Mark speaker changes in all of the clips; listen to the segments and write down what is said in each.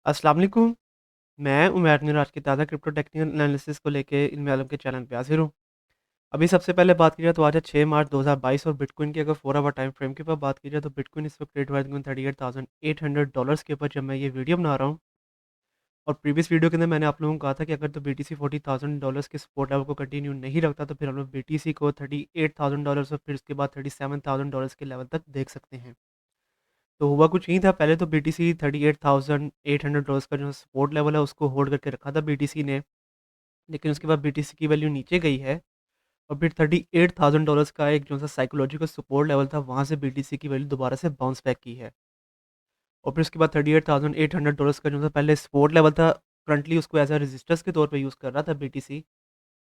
Speaker 1: अस्सलाम वालेकुम। मैं उमैर ने आज की ताज़ा क्रिप्टो टेक्निकल एनालिसिस को लेके इल्म आलम के चैनल पे हाज़िर हूँ। अभी सबसे पहले बात की जाए तो आज है 6 मार्च 2022 और बिटकॉइन की अगर 4 आवर टाइम फ्रेम के ऊपर बात की जाए तो बिटकॉइन इस वक्त ट्रेड हुआ है तकरीबन $38,800 के ऊपर जब मैं ये वीडियो बना रहा हूँ। और प्रीवियस वीडियो के अंदर मैंने आप लोगों को कहा था कि अगर तो बीटीसी $40,000 के सपोर्ट लेवल को कंटिन्यू नहीं रखता तो फिर हम लोग बीटीसी को $38,000 और फिर उसके बाद $37,000 के लेवल तक देख सकते हैं। तो हुआ कुछ नहीं था, पहले तो बीटीसी $38,800 का जो सपोर्ट लेवल है उसको होल्ड करके रखा था बीटीसी ने। लेकिन उसके बाद बीटीसी की वैल्यू नीचे गई है और फिर $38,000 का एक जो सा साइकोलॉजिकल सपोर्ट लेवल था वहाँ से बीटीसी की वैल्यू दोबारा से बाउंस बैक की है। और फिर उसके बाद $38,800 का जो सा पहले सपोर्ट लेवल था, करंटली उसको एज अ रेजिस्टेंस के तौर पे यूज़ कर रहा था बीटीसी।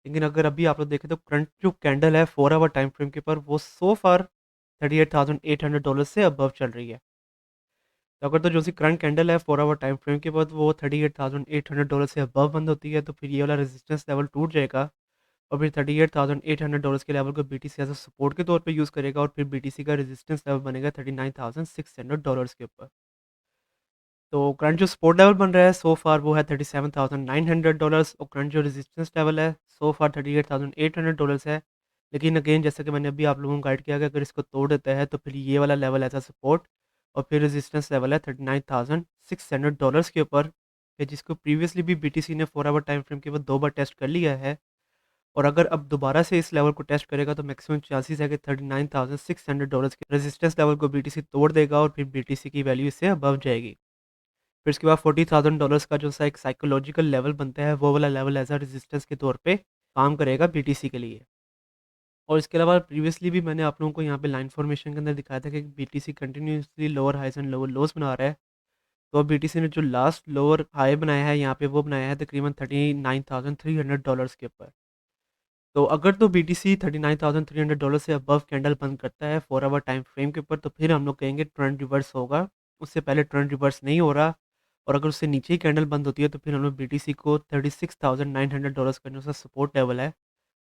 Speaker 1: लेकिन अगर अभी आप लोग देखें तो करंट जो कैंडल है 4 आवर टाइम फ्रेम के ऊपर वो सो फार $38,800 से अबव चल रही है। तो अगर तो जो सी करंट कैंडल है 4 आवर टाइम फ्रेम के बाद वो $38,800 से अबव बंद होती है तो फिर ये वाला रेजिस्टेंस लेवल टूट जाएगा। और फिर $38,800 के लेवल को बीटीसी एज अ सपोर्ट के तौर पे यूज़ करेगा और फिर बीटीसी का रेजिस्टेंस लेवल बनेगा $39,600 के ऊपर। तो करंट जो सपोर्ट लेवल बन रहा है सो फार वो है $37,900 और करंट जो रेजिस्टेंस लेवल है सो फार $38,800 है। लेकिन अगेन जैसे कि मैंने अभी आप लोगों को गाइड किया कि अगर इसको तोड़ देता है तो फिर ये वाला लेवल एज अ सपोर्ट और फिर रेजिस्टेंस लेवल है $39,600 के ऊपर, कि जिसको प्रीवियसली भी बीटीसी ने 4 आवर टाइम फ्रेम के बाद 2 बार टेस्ट कर लिया है। और अगर अब दोबारा से इस लेवल को टेस्ट करेगा तो मैक्सिमम चांसेस है कि $39,600 के रेजिस्टेंस लेवल को बीटीसी तोड़ देगा और फिर बीटीसी की वैल्यू इससे अबव जाएगी। फिर उसके बाद $40,000 का जो सा एक साइकोलॉजिकल लेवल बनता है वो वाला लेवल एज अ रेजिस्टेंस के तौर पे काम करेगा बीटीसी के लिए। और इसके अलावा प्रीवियसली भी मैंने आप लोगों को यहाँ पे लाइन फॉर्मेशन के अंदर दिखाया था कि BTC continuously lower highs and lower lows बना रहा है। तो अब बीटीसी ने जो लास्ट लोअर हाई बनाया है यहाँ पे वो बनाया है तकरीबन $39,300 के ऊपर। तो अगर तो बीटीसी $39,300 से अबव कैंडल बंद करता है 4 आवर टाइम फ्रेम के ऊपर तो फिर हम लोग कहेंगे ट्रेंड रिवर्स होगा। उससे पहले ट्रेंड रिवर्स नहीं हो रहा। और अगर उससे नीचे ही कैंडल बंद होती है तो फिर हम लोग बीटीसी को $36,900 का जो सा सपोर्ट लेवल है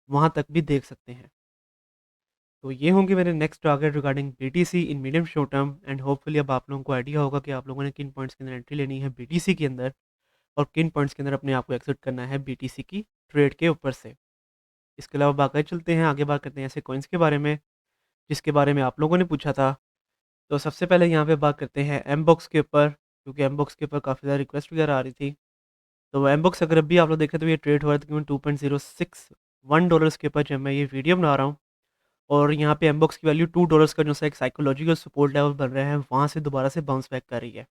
Speaker 1: वहाँ तक भी देख सकते हैं। तो ये होंगे मेरे next target regarding BTC in medium short term and hopefully अब आप लोगों को आइडिया होगा कि आप लोगों ने किन पॉइंट्स के अंदर एंट्री लेनी है बीटीसी के अंदर और किन पॉइंट्स के अंदर अपने आप को एक्सिट करना है बीटीसी की ट्रेड के ऊपर से। इसके अलावा बाकी चलते हैं आगे, बात करते हैं ऐसे कॉइन्स के बारे में जिसके बारे में आप लोगों ने पूछा था। तो सबसे पहले यहाँ पे बात करते हैं एम बॉक्स के ऊपर, क्योंकि एम बॉक्स के ऊपर काफ़ी ज़्यादा रिक्वेस्ट वगैरह आ रही थी। तो एम बॉक्स अगर अभी आप लोग देखें तो ये ट्रेड हुआ है तकरीबन $2.061 के ऊपर जब मैं ये वीडियो बना रहा हूँ। और यहाँ पे एम बॉक्स की वैल्यू $2 का जो सा एक साइकोलॉजिकल सपोर्ट लेवल बन रहे हैं वहाँ से दोबारा से बाउंस बैक कर रही है।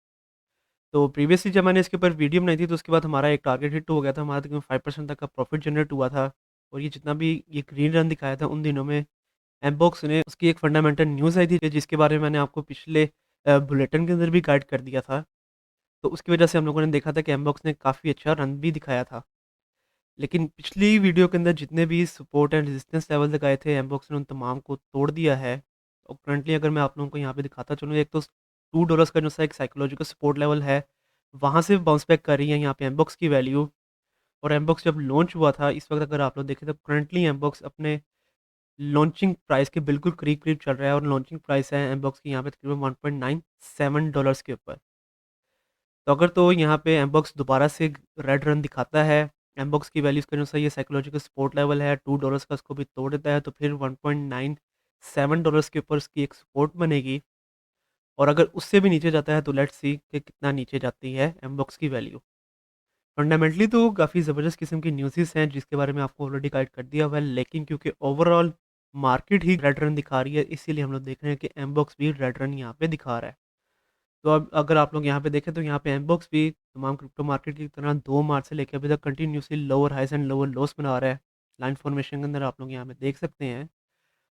Speaker 1: तो प्रीवियसली जब मैंने इसके ऊपर वीडियो बनाई थी तो उसके बाद हमारा एक टारगेट हिट हो गया था, हमारा तकरीबन 5% तक का प्रॉफिट जनरेट हुआ था। और ये जितना भी ये ग्रीन रन दिखाया था उन दिनों में एमबॉक्स ने उसकी एक फंडामेंटल न्यूज़ आई थी कि जिसके बारे में मैंने आपको पिछले बुलेटिन के अंदर भी गाइड कर दिया था। तो उसकी वजह से हम लोगों ने देखा था कि एमबॉक्स ने काफ़ी अच्छा रन भी दिखाया था। लेकिन पिछली वीडियो के अंदर जितने भी सपोर्ट एंड रेजिस्टेंस लेवल दिखाए थे एमबॉक्स ने उन तमाम को तोड़ दिया है। और करंटली अगर मैं आप लोगों को यहाँ पे दिखाता चलूँ, एक तो $2 का जो सा एक साइकोलॉजिकल सपोर्ट लेवल है वहाँ से बाउंस बैक कर रही है यहाँ पे एमबॉक्स की वैल्यू। और एमबॉक्स जब लॉन्च हुआ था इस वक्त अगर आप लोग देखें तो करंटली एमबॉक्स अपने लॉन्चिंग प्राइस के बिल्कुल करीब-करीब चल रहा है और लॉन्चिंग प्राइस है एमबॉक्स की यहाँ पे तकरीबन $1.97 के ऊपर। तो अगर तो यहाँ पे एमबॉक्स दोबारा से रेड रन दिखाता है, एमबॉक्स की वैल्यूज़ का जो सही है साइकोलॉजिकल सपोर्ट लेवल है $2 का, उसको भी तोड़ देता है तो फिर $1.97 के ऊपर उसकी एक सपोर्ट बनेगी। और अगर उससे भी नीचे जाता है तो लेट्स सी कि कितना नीचे जाती है एमबॉक्स की वैल्यू। फंडामेंटली तो काफ़ी ज़बरदस्त किस्म की न्यूज़ेस हैं जिसके बारे में आपको ऑलरेडी गाइड कर दिया हुआ है, लेकिन क्योंकि ओवरऑल मार्केट ही रेड रन दिखा रही है इसीलिए हम लोग देख रहे हैं कि एमबॉक्स भी रेड रन यहाँ पे दिखा रहा है। तो अब अगर आप लोग यहाँ पे देखें तो यहाँ पे एमबॉक्स भी तमाम क्रिप्टो मार्केट की तरह 2 मार्च से लेकर अभी तक continuously lower highs and lower lows बना रहा है। लाइन फॉर्मेशन के अंदर आप लोग यहाँ पे देख सकते हैं।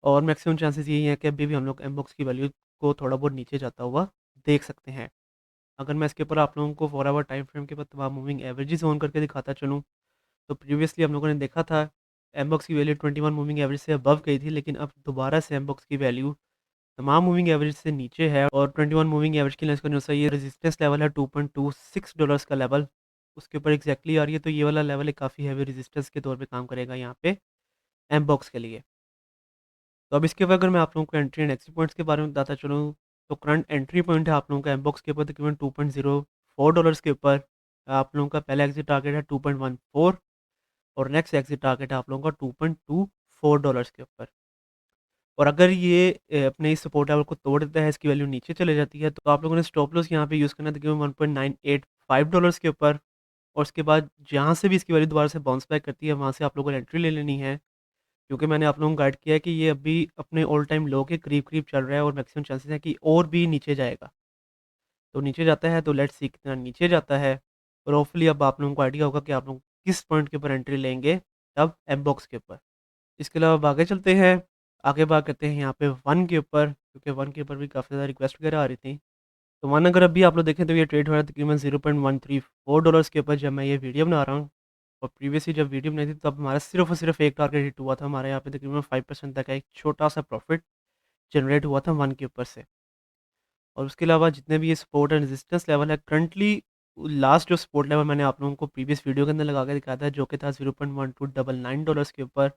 Speaker 1: और मैक्सिमम चांसेस यही है कि अभी भी हम लोग एमबॉक्स की वैल्यू को थोड़ा बहुत नीचे जाता हुआ देख सकते हैं। अगर मैं इसके ऊपर आप लोगों को 4 आवर टाइम फ्रेम के बाद तमाम मूविंग एवरेजेस ऑन करके दिखाता चलूँ तो प्रीवियसली हम लोगों ने देखा था एमबॉक्स की वैल्यू 21 मूविंग एवरेज से अबव गई थी, लेकिन अब दोबारा से एमबॉक्स की वैल्यू तमाम मूविंग एवरेज से नीचे है। और 21 मूविंग एवरेज की लाइन का जो सही रेजिस्टेंस लेवल है $2.26 का लेवल उसके ऊपर एग्जैक्टली आ रही है। तो ये वाला लेवल एक काफ़ी हैवी रेजिस्टेंस के तौर पे काम करेगा यहाँ पे एमबॉक्स के लिए। तो अब इसके ऊपर अगर मैं आप लोगों को एंट्री एंड एक्सिट पॉइंट्स के बारे में बताता चलूँ तो करंट एंट्री पॉइंट है आप लोगों का एमबॉक्स के ऊपर तकरीबन $4 के ऊपर आप लोगों का पहला एग्ज़िट टारगेट है 2.14 और नेक्स्ट एग्ज़िट टारगेट है आप लोगों का $2.24 के ऊपर। और अगर ये अपने इस सपोर्ट लेवल को तोड़ देता है, इसकी वैल्यू नीचे चले जाती है, तो आप लोगों ने स्टॉप लॉस यहाँ पे यूज़ करना है तकरीबन $1.985 के ऊपर। और उसके बाद जहाँ से भी इसकी वैल्यू दोबारा से बाउंस बैक करती है, वहाँ से आप लोगों ने एंट्री ले लेनी है। क्योंकि मैंने आप लोगों को गाइड किया है कि ये अभी अपने ऑल टाइम लो के करीब-करीब चल रहा है और मैक्सिमम चांसेस है कि और भी नीचे जाएगा। तो नीचे जाता है तो लेट्स सी कितना नीचे जाता है और होपफुली अब आप लोगों को आइडिया होगा कि आप लोग किस पॉइंट के ऊपर एंट्री लेंगे, तब एम बॉक्स के ऊपर। इसके अलावा अब आगे चलते हैं, आगे बात करते हैं यहाँ पे 1 के ऊपर, क्योंकि 1 के ऊपर भी काफ़ी ज़्यादा रिक्वेस्ट वगैरह आ रही थी। तो 1 अगर अभी आप लोग देखें तो ये ट्रेड हो रहा है तकरीबन $0.134 के ऊपर जब मैं ये वीडियो बना रहा हूँ। और प्रीवियसली जब वीडियो बनाई थी तब हमारा सिर्फ़ और सिर्फ़ एक टारगेट हिट हुआ था, हमारे यहाँ पे तकरीबन 5% तक का एक छोटा-सा प्रॉफ़िट जनरेट हुआ था 1 के ऊपर से। और उसके अलावा जितने भी ये सपोर्ट एंड रेजिस्टेंस लेवल है करंटली, लास्ट जो सपोर्ट लेवल मैंने आप लोगों को प्रीवियस वीडियो के अंदर लगा के दिखाया था जो कि था $0.1299 के ऊपर।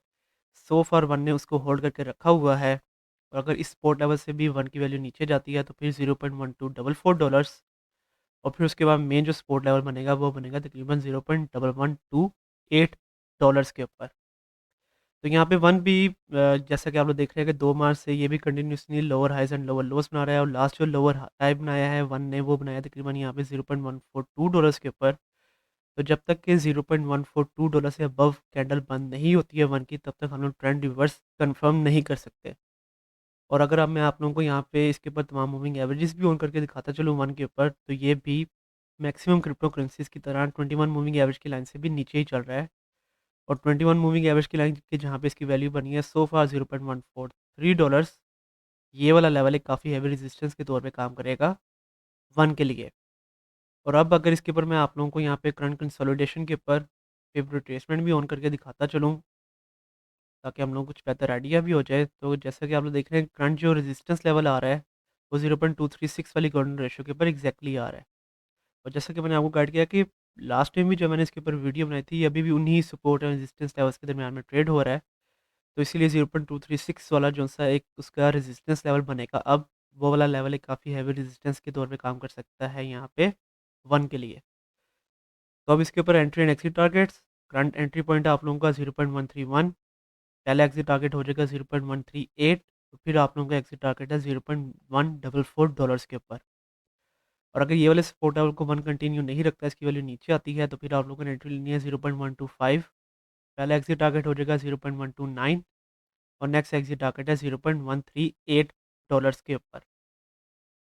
Speaker 1: सो फार 1 ने उसको होल्ड करके रखा हुआ है। और अगर इस सपोर्ट लेवल से भी 1 की वैल्यू नीचे जाती है तो फिर $0.1244 और फिर उसके बाद मेन जो सपोर्ट लेवल बनेगा वो बनेगा तकरीबन $0.1128 के ऊपर। तो यहाँ पे 1 भी जैसा कि आप लोग देख रहे हैं कि 2 मार्च से ये भी continuously lower highs and lower lows बना रहा है और लास्ट जो लोअर हाई बनाया है 1 ने वो बनाया तकरीबन यहाँ पे $0.142 के ऊपर। तो जब तक कि $0.142 से अबव कैंडल बंद नहीं होती है 1 की, तब तक हम लोग ट्रेंड रिवर्स कंफर्म नहीं कर सकते। और अगर अब मैं आप लोगों को यहाँ पे इसके ऊपर तमाम मूविंग एवरेजेस भी ऑन करके दिखाता चलूँ 1 के ऊपर, तो ये भी मैक्सिमम क्रिप्टो करेंसीज़ की तरह 21 मूविंग एवरेज की लाइन से भी नीचे ही चल रहा है। और 21 मूविंग एवरेज की लाइन की जहाँ पे इसकी वैल्यू बनी है सो फार $0.143, ये वाला लेवल एक काफ़ी हैवी रेजिस्टेंस के तौर पे काम करेगा 1 के लिए। और अब अगर इसके ऊपर मैं आप लोगों को यहाँ पे करंट कंसोलिडेशन के ऊपर फेवर रिट्रेसमेंट भी ऑन करके दिखाता चलूँ, ताकि हम लोग कुछ बेहतर आइडिया भी हो जाए। तो जैसा कि आप लोग देख रहे हैं करंट जो रेजिस्टेंस लेवल आ रहा है वो 0.236 वाली गोल्डन रेशियो के ऊपर एग्जैक्टली आ रहा है। और जैसा कि मैंने आपको गाइड किया कि लास्ट टाइम भी जब मैंने इसके ऊपर वीडियो बनाई थी, ये अभी भी उन्हीं सपोर्ट एंड रेजिस्टेंस लेवल्स के दरमियान में ट्रेड हो रहा है। तो इसीलिए 0.236 वाला जो सा एक उसका रेजिस्टेंस लेवल बनेगा अब, वो वाला लेवल एक काफ़ी हैवी रेजिस्टेंस के तौर पे काम कर सकता है यहाँ पे 1 के लिए। तो अब इसके ऊपर entry and exit targets, current entry point है आप लोगों का 0.131, पहला एग्जिट टारगेट हो जाएगा 0.138, तो फिर आप लोगों का एग्जिट टारगेट है $0.144 के ऊपर। और अगर ये वाले सपोर्ट लेवल को 1 कंटिन्यू नहीं रखता, इसकी वैल्यू नीचे आती है, तो फिर आप लोगों ने एंट्री लेनी है 0.125, पहला एग्जिट टारगेट हो जाएगा 0.129 और नेक्स्ट एग्जिट टारगेट है $0.138 के ऊपर।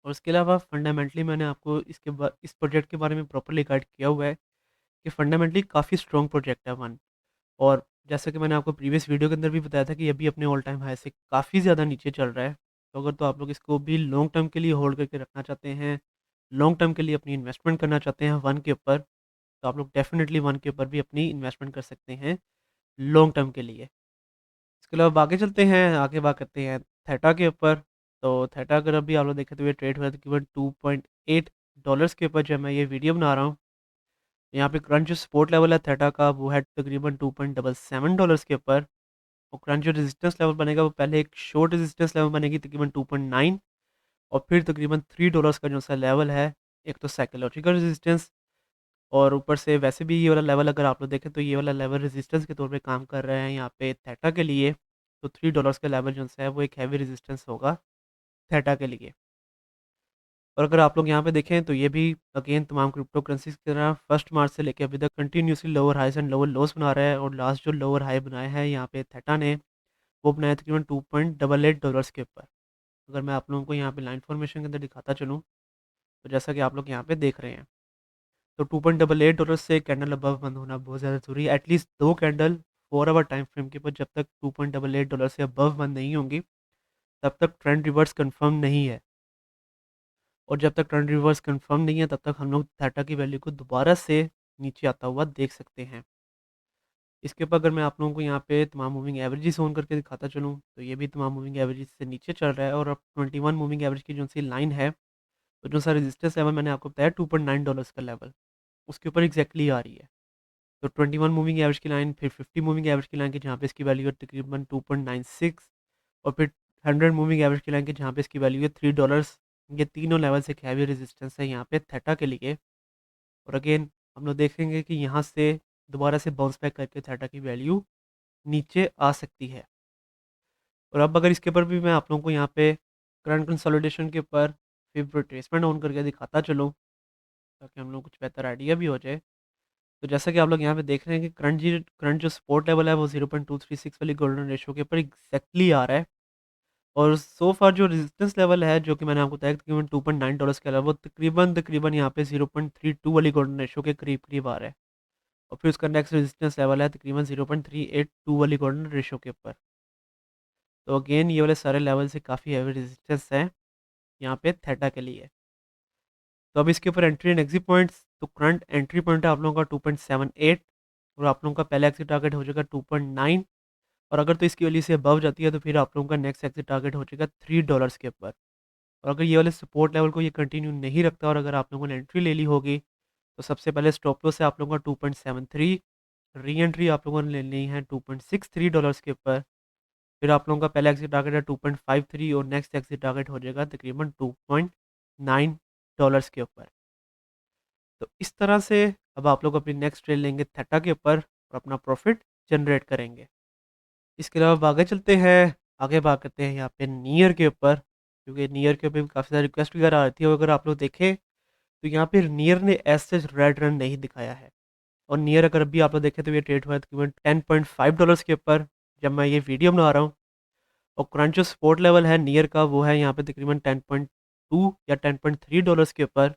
Speaker 1: और उसके अलावा फंडामेंटली मैंने आपको इस प्रोजेक्ट के बारे में प्रॉपर्ली गाइड किया हुआ है कि फंडामेंटली काफ़ी स्ट्रॉन्ग प्रोजेक्ट है 1। और जैसा कि मैंने आपको प्रीवियस वीडियो के अंदर भी बताया था कि अभी अपने ऑल टाइम हाई से काफ़ी ज़्यादा नीचे चल रहा है। तो अगर तो आप लोग इसको भी लॉन्ग टर्म के लिए होल्ड करके रखना चाहते हैं, लॉन्ग टर्म के लिए अपनी इन्वेस्टमेंट करना चाहते हैं 1 के ऊपर, तो आप लोग डेफ़िनेटली 1 के ऊपर भी अपनी इन्वेस्टमेंट कर सकते हैं लॉन्ग टर्म के लिए। इसके अलावा अब आगे चलते हैं, आगे बात करते हैं थेटा के ऊपर। तो थेटा अगर अभी आप लोग देखें तो ये ट्रेड हुआ है तकरीबन $2.8 के ऊपर जब मैं ये वीडियो बना रहा हूँ। यहाँ पे करंट जो सपोर्ट लेवल है थेटा का वो है तकरीबन $2.77 के ऊपर। और करंट जो रेजिस्टेंस लेवल बनेगा वो पहले एक शॉर्ट रेजिस्टेंस लेवल बनेगी तकरीबन 2.9 और फिर तकरीबन $3 का जो सा लेवल है, एक तो साइकोलॉजिकल रेजिस्टेंस और ऊपर से वैसे भी ये वाला लेवल अगर आप लोग देखें तो ये वाला लेवल रेजिस्टेंस के तौर पे काम कर रहे हैं यहाँ पे थेटा के लिए। तो $3 का लेवल जो सा है वो एक हैवी रेजिस्टेंस होगा थेटा के लिए। और अगर आप लोग यहाँ पे देखें तो ये भी अगेन तमाम क्रिप्टो करेंसीज की तरह 1 मार्च से लेकर अभी तक continuously lower highs and lower lows बना रहा है। और लास्ट जो लोअर हाई बनाया है यहाँ पे थेटा ने, वो बनाया तकरीबन $2.88 के ऊपर। अगर मैं आप लोगों को यहाँ पे लाइन फॉर्मेशन के अंदर दिखाता चलूँ, तो जैसा कि आप लोग यहाँ पे देख रहे हैं, तो $2.88 से कैंडल अबव बंद होना बहुत ज़्यादा ज़रूरी है। At least 2 candle 4 hour time frame के ऊपर जब तक $2.88 से अबव बंद नहीं होंगी, तब तक ट्रेंड रिवर्स कन्फर्म नहीं है। और जब तक ट्रेंड रिवर्स कन्फर्म नहीं है, तब तक हम लोग थीटा की वैल्यू को दोबारा से नीचे आता हुआ देख सकते हैं। इसके ऊपर अगर मैं आप लोगों को यहाँ पे तमाम मूविंग एवरेजेस ऑन करके दिखाता चलूँ, तो ये भी तमाम मूविंग एवरेजेस से नीचे चल रहा है। और अब 21 मूविंग एवरेज की जो सी लाइन है, तो जो सा रेजिस्टेंस लेवल मैंने आपको बताया $2.9 का लेवल, उसके ऊपर एग्जैक्टली आ रही है। तो 21 मूविंग एवरेज की लाइन, फिर 50 मूविंग एवरेज की लाइन की जहाँ पे इसकी वैल्यू है तकरीबन 2.96 और फिर 100 मूविंग एवरेज की लाइन की जहाँ पे इसकी वैल्यू है $3। ये तीनों लेवल से एक हैवी रेजिस्टेंस है यहाँ पे थीटा के लिए। और अगेन हम लोग देखेंगे कि यहाँ से दोबारा से बाउंस बैक करके थीटा की वैल्यू नीचे आ सकती है। और अब अगर इसके ऊपर भी मैं आप लोगों को यहाँ पे करंट कंसोलिडेशन के ऊपर फिर रिट्रेसमेंट ऑन करके दिखाता चलूँ, ताकि हम लोग कुछ बेहतर आइडिया भी हो जाए। तो जैसा कि आप लोग यहाँ पे देख रहे हैं कि करंट जो सपोर्ट लेवल है वो 0.236 वाली गोल्डन रेशियो के ऊपर एग्जैक्टली आ रहा है। और सो फार जो रेजिस्टेंस लेवल है जो कि मैंने आपको बताया तकरीबन $2.9 के अलावा वो तकरीबन तकरीबन यहाँ पे 0.32 वाली गोल्डन रेशियो के करीब करीब आ रहा है। और फिर उसका नेक्स्ट रेजिस्टेंस लेवल है तकरीबन 0.382 वाली गोल्डन रेशियो के ऊपर। तो अगेन ये वाले सारे लेवल से काफ़ी हैवी रेजिस्टेंस हैं यहाँ पे थीटा के लिए। तो अब इसके ऊपर एंट्री एंड एग्जिट पॉइंट्स, तो करंट एंट्री पॉइंट है आप लोगों का 2.78, और आप लोगों का पहला एग्जिट टारगेट हो जाएगा 2.9। और अगर तो इसकी वैल्यू से अबव जाती है तो फिर आप लोगों का नेक्स्ट एग्जिट टारगेट हो जाएगा $3 के ऊपर। और अगर ये वाले सपोर्ट लेवल को ये कंटिन्यू नहीं रखता और अगर आप लोगों ने एंट्री ले ली होगी, तो सबसे पहले स्टॉप लॉस है आप लोगों का 2.73, री एंट्री आप लोगों ने लेनी है $2.63 के ऊपर। फिर आप लोगों का पहला एग्जिट टारगेट है 2.53 और नेक्स्ट एग्जिट टारगेट हो जाएगा तकरीबन $2.9 के ऊपर। तो इस तरह से अब आप लोग अपनी नेक्स्ट ट्रेड लेंगे थीटा के ऊपर और अपना प्रॉफिट जनरेट करेंगे। इसके अलावा अब आगे चलते हैं, आगे बात करते हैं यहाँ पे नियर के ऊपर, क्योंकि नियर के ऊपर भी काफ़ी सारी रिक्वेस्ट वगैरह आती है। अगर आप लोग देखें तो यहाँ पे नियर ने ऐसे रेड रन नहीं दिखाया है। और नियर अगर अभी आप लोग देखें तो ये ट्रेड हुआ है तकरीबन $10.5 के ऊपर जब मैं ये वीडियो बना रहा हूँ। और करंट जो सपोर्ट लेवल है नियर का वो है यहाँ पे तकरीबन 10.2 या $10.3 के ऊपर।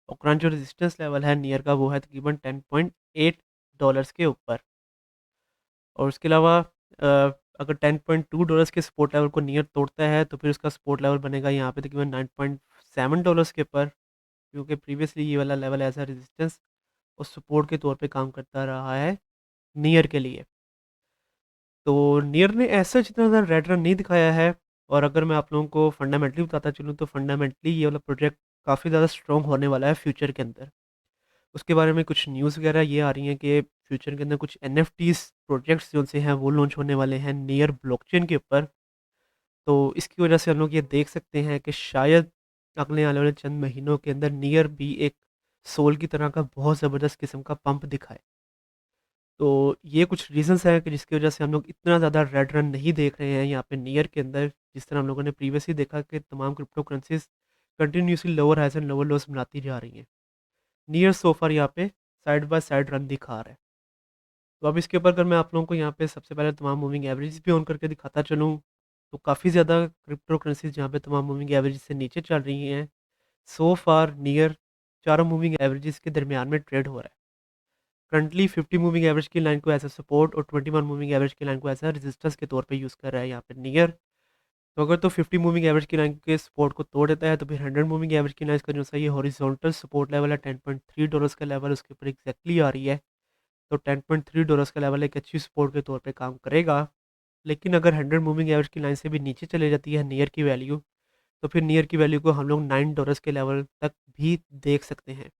Speaker 1: और करंट जो रेजिस्टेंस लेवल है नियर का वो है तकरीबन $10.8 के ऊपर। और उसके अलावा अगर $10.2 के सपोर्ट लेवल को नियर तोड़ता है तो फिर उसका सपोर्ट लेवल बनेगा यहाँ पे तकरीबन $9.7 के ऊपर, क्योंकि प्रीवियसली ये वाला लेवल एज अ रेजिस्टेंस और सपोर्ट के तौर पे काम करता रहा है नियर के लिए। तो नियर ने ऐसा जितना ज़्यादा रेड रन नहीं दिखाया है। और अगर मैं आप लोगों को फंडामेंटली बताता चलूँ तो फंडामेंटली ये वाला प्रोजेक्ट काफ़ी ज़्यादा स्ट्रॉन्ग होने वाला है फ्यूचर के अंदर। उसके बारे में कुछ न्यूज़ वगैरह ये आ रही हैं कि फ्यूचर के अंदर कुछ एनएफटीज़ प्रोजेक्ट्स जो से हैं वो लॉन्च होने वाले हैं नियर ब्लॉकचेन के ऊपर। तो इसकी वजह से हम लोग ये देख सकते हैं कि शायद अगले आने वाले चंद महीनों के अंदर नियर भी एक सोल की तरह का बहुत ज़बरदस्त किस्म का पंप दिखाए। तो ये कुछ रीज़न्स हैं कि जिसकी वजह से हम लोग इतना ज़्यादा रेड रन नहीं देख रहे हैं यहाँ पे नियर के अंदर, जिस तरह हम लोगों ने प्रीवियसली देखा कि तमाम crypto currencies continuously lower highs and lower lows बनाती जा रही हैं। नियर सोफर यहाँ पे साइड बाय साइड रन दिखा रहा है। तो अब इसके ऊपर अगर मैं आप लोगों को यहाँ पे सबसे पहले तमाम मूविंग एवरेज भी ऑन करके दिखाता चलूँ, तो काफ़ी ज़्यादा क्रिप्टो करेंसीज जहाँ पे तमाम मूविंग एवरेज से नीचे चल रही हैं। सो फार नियर चारों मूविंग एवरेजेस के दरमियान में ट्रेड हो रहा है। करंटली 50 मूविंग एवरेज की लाइन को एज अ सपोर्ट और 21 मूविंग एवरेज की लाइन को एज अ रेजिस्टेंस के तौर पे यूज़ कर रहा है यहाँ पे नियर। तो अगर तो 50 मूविंग एवरेज की लाइन के सपोर्ट को तोड़ देता है तो फिर 100 मूविंग एवरेज की लाइन का जो सा ये हॉरिजॉन्टल सपोर्ट लेवल है $10.3 का लेवल उसके ऊपर एग्जैक्टली आ रही है। तो $10.3 का लेवल एक अच्छी सपोर्ट के तौर पे काम करेगा। लेकिन अगर 100 मूविंग एवरेज की लाइन से भी नीचे चले जाती है नियर की वैल्यू, तो फिर नियर की वैल्यू को हम लोग $9 के लेवल तक भी देख सकते हैं।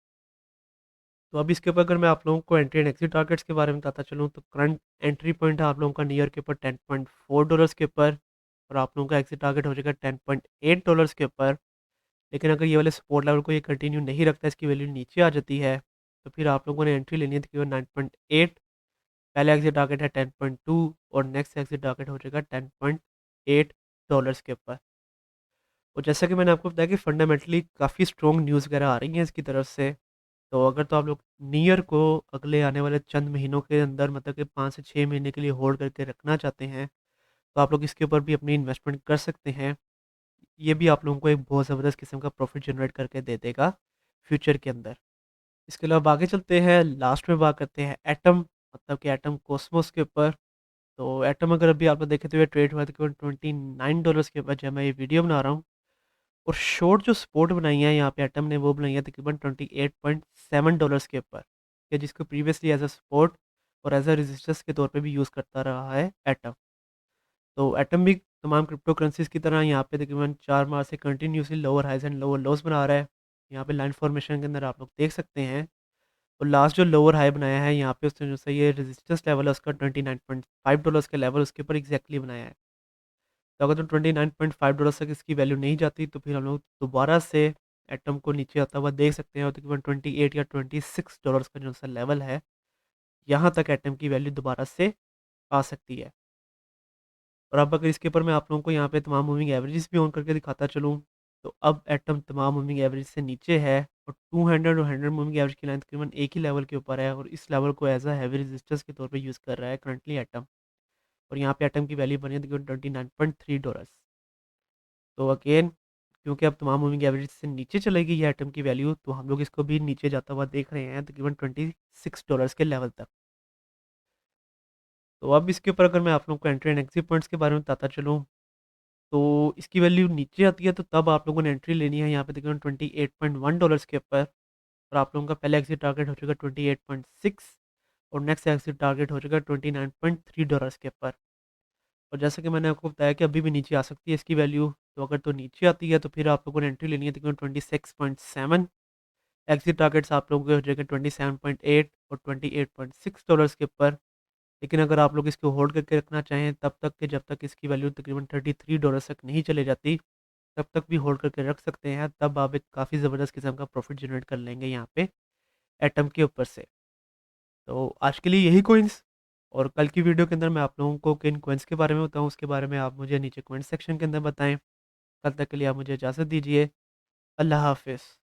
Speaker 1: तो अब इसके ऊपर अगर मैं आप लोगों को एंट्री एंड एग्जिट टारगेट्स के बारे में बताता चलूँ, तो करंट एंट्री पॉइंट है आप लोगों का नियर के ऊपर $10.4 के ऊपर, और आप लोगों का एग्जिट टारगेट हो जाएगा $10.8 के ऊपर। लेकिन अगर ये वाले सपोर्ट लेवल को ये कंटिन्यू नहीं रखता, इसकी वैल्यू नीचे आ जाती है, तो फिर आप लोगों ने एंट्री लेनी है तकरीबन 9.8, पहला एग्जिट टारगेट है 10.2 और नेक्स्ट एग्जिट टारगेट हो जाएगा $10.8 के ऊपर। और जैसा कि मैंने आपको बताया कि फंडामेंटली काफ़ी स्ट्रॉन्ग न्यूज़ वगैरह आ रही हैं इसकी तरफ से। तो अगर तो आप लोग नियर को अगले आने वाले चंद महीनों के अंदर मतलब कि 5 से 6 महीने के लिए होल्ड करके रखना चाहते हैं, तो आप लोग इसके ऊपर भी अपनी इन्वेस्टमेंट कर सकते हैं। ये भी आप लोगों को एक बहुत ज़बरदस्त किस्म का प्रॉफिट जनरेट करके दे देगा फ्यूचर के अंदर। इसके अलावा आगे चलते हैं, लास्ट में बात करते हैं एटम, मतलब कि एटम कॉस्मोस के ऊपर। तो एटम अगर अभी आप लोग देखें तो ये ट्रेड हुआ था तकरीबन $29 के ऊपर जब मैं ये वीडियो बना रहा हूँ। और शॉर्ट जो सपोर्ट बनाई है यहाँ पे एटम ने वो बनाई है तकरीबन $28.7 के ऊपर, या जिसको प्रीवियसली एज अ सपोर्ट और एज अ रेजिस्टेंस के तौर पे भी यूज़ करता रहा है एटम। तो एटम भी तमाम क्रिप्टो करेंसीज की तरह यहाँ पे तकरीबन 4 माह से continuously lower highs and lower lows बना रहा है। यहाँ पे लाइन फॉर्मेशन के अंदर आप लोग देख सकते हैं। और लास्ट जो लोअर हाई बनाया है यहाँ पे उसने जो सा ये रेजिस्टेंस लेवल है उसका $29.5 के लेवल उसके ऊपर एग्जैक्टली बनाया है। तो अगर तो $29.5 तक इसकी वैल्यू नहीं जाती तो फिर हम लोग दोबारा से एटम को नीचे आता हुआ देख सकते हैं और तकरीबन 28 या $26 का जो सा लेवल है, यहाँ तक एटम की वैल्यू दोबारा से आ सकती है। और अब अगर इसके ऊपर मैं आप लोगों को यहाँ पे तमाम मूविंग एवरेजेस भी ऑन करके दिखाता चलूँ, तो अब एटम तमाम मूविंग एवरेज से नीचे है और 200 और 100 मूविंग एवरेज की लाइन तकरीबन एक ही लेवल के ऊपर है और इस लेवल को एज अ हैवी रेजिस्टेंस के तौर पे यूज़ कर रहा है करंटली एटम। और यहाँ पे एटम की वैल्यू बनी है तकरीबन $29.3। तो अगेन क्योंकि अब तमाम मूविंग एवरेज से नीचे चलेगी ये एटम की वैल्यू, तो हम लोग इसको भी नीचे जाता हुआ देख रहे हैं तकरीबन $26 के लेवल तक। तो अब इसके ऊपर अगर मैं आप लोगों को एंट्री एंड एग्जिट पॉइंट्स के बारे में बताता चलूँ, तो इसकी वैल्यू नीचे आती है तो तब आप लोगों ने एंट्री लेनी है यहाँ पे तकरीबन $28.1 के ऊपर। और आप लोगों का पहला एग्जिट टारगेट हो चुका 28.6 और नेक्स्ट एग्जिट टारगेट हो चुका $29.3 के ऊपर। और जैसा कि मैंने आपको बताया कि अभी भी नीचे आ सकती है इसकी वैल्यू, तो अगर तो नीचे आती है तो फिर आप लोगों ने एंट्री लेनी है तकरीबन 26.7। एग्जिट टारगेट्स आप लोगों के हो जाएगा 27.8 और $28.6 के ऊपर। लेकिन अगर आप लोग इसको होल्ड करके रखना चाहें तब तक कि जब तक इसकी वैल्यू तकरीबन $33 तक नहीं चले जाती, तब तक भी होल्ड करके रख सकते हैं। तब आप एक काफ़ी ज़बरदस्त किस्म का प्रॉफिट जनरेट कर लेंगे यहाँ पे एटम के ऊपर से। तो आज के लिए यही कोइंस, और कल की वीडियो के अंदर मैं आप लोगों को किन कोइंस के बारे में बताऊँ उसके बारे में आप मुझे नीचे कमेंट सेक्शन के अंदर बताएं। कल तक के लिए आप मुझे इजाज़त दीजिए। अल्लाह हाफिज़।